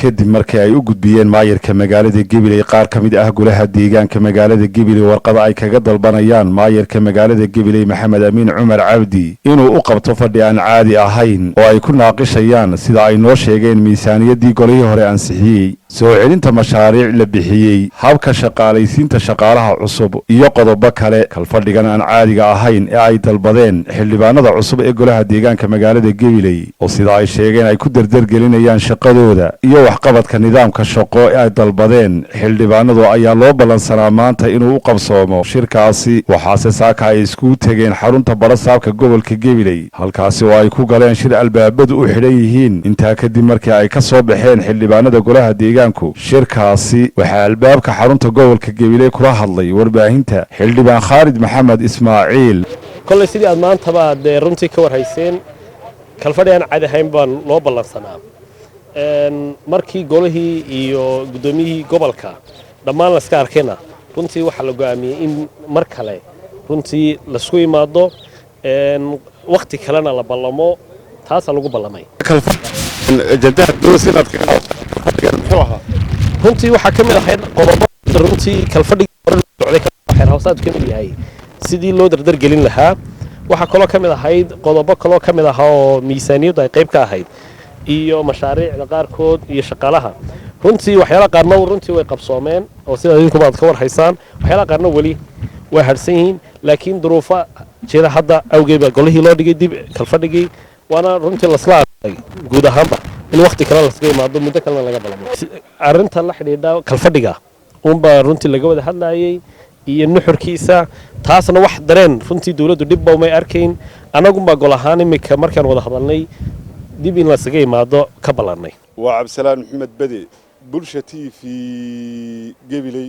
kadib markii ay u gudbiyeen maayirka magaalada Gabiley qaar ka mid ah golaha deegaanka magaalada Gabiley warqad ay kaga dalbanayaan maayirka magaalada Gabiley Maxamed Amiin Cumar Cabdi inuu u qabto fadhi aan caadi ahayn oo ay ku naaqishayaan sida ay noo sheegeen miisaaniyadii golihii hore ansixiyay soo celinta mashaariic la bixiyay habka shaqaalaysiinta shaqaalaha cusub iyo qodobo kale kalfadhigan aan caadiga ahayn ee ay dalbadeen xildhibaanada cusub ee golaha deegaanka magaalada Gabiley oo sida ay sheegeen ay ku dardargelinayaan shaqadooda iyo waxqabadka nidaamka shaqo ee ay dalbadeen xildhibaanadu ayaa loo ballansanaa maanta inuu u qabsoomo shirkaasi waxaase saaka ay isku tageen xarunta barasaabka gobolka Gabiley halkaasi oo ay ku galeen shir albaabadu u xidhan yihiin intaa kadib markii ay ka soo baxeen xildhibaanada golaha deegaanku shirkaasi waxaa albaabka xarunta gobolka Gabiley kula hadlay warbaahinta xildhibaan Khalid Maxamed Ismaaciil kolay sidii aad maanta baad runtii ka warhayseen kalfadhigan caadi ahayn baan loo ballansanaa markii golihii iyo gudoomiyihii gobolka dhammaan la iska arkayna runtii waxa la go'aamiyay in mar kale runtii la isku imaado waqti kalena la ballamo taas lagu ballamay runtii waxa ka mid ahayd qodobo runtii kalfadhiga socday xeer hoosaad ka mid yahay sidii loo dardargelin lahaa waxa kaloo ka mid ahayd qodobo kaloo ka mid ah oo miisaaniyadu ay qayb ka ahayd iyo mashaariicda qaarkood iyo shaqaalaha runtii waxyaalaha qaarna runtii way qabsoomeen oo sida idinku baad ka warhaysaan waxyaalaha qaarna weli way harsan yihiin laakiin duruufo jira hadda awgeed baa golihii loo dhigay dib kalfadhigii waana runtii lasla aaday guud ahaanba in waqti kale laskaga imaado muddo kalena laga balamo arrinta la xidhiidha kalfadhiga unbaa runtii laga wada hadlayay iyo nuxurkiisa taasna wax dareen runtii dawladdu dhibba umay arkayn annagunbaa gol ahaan imika markaan wada hadalnay dib in lasaga imaado ka ballanay waa Cabdisalaan Maxamed Bade bulsha TV Gabiley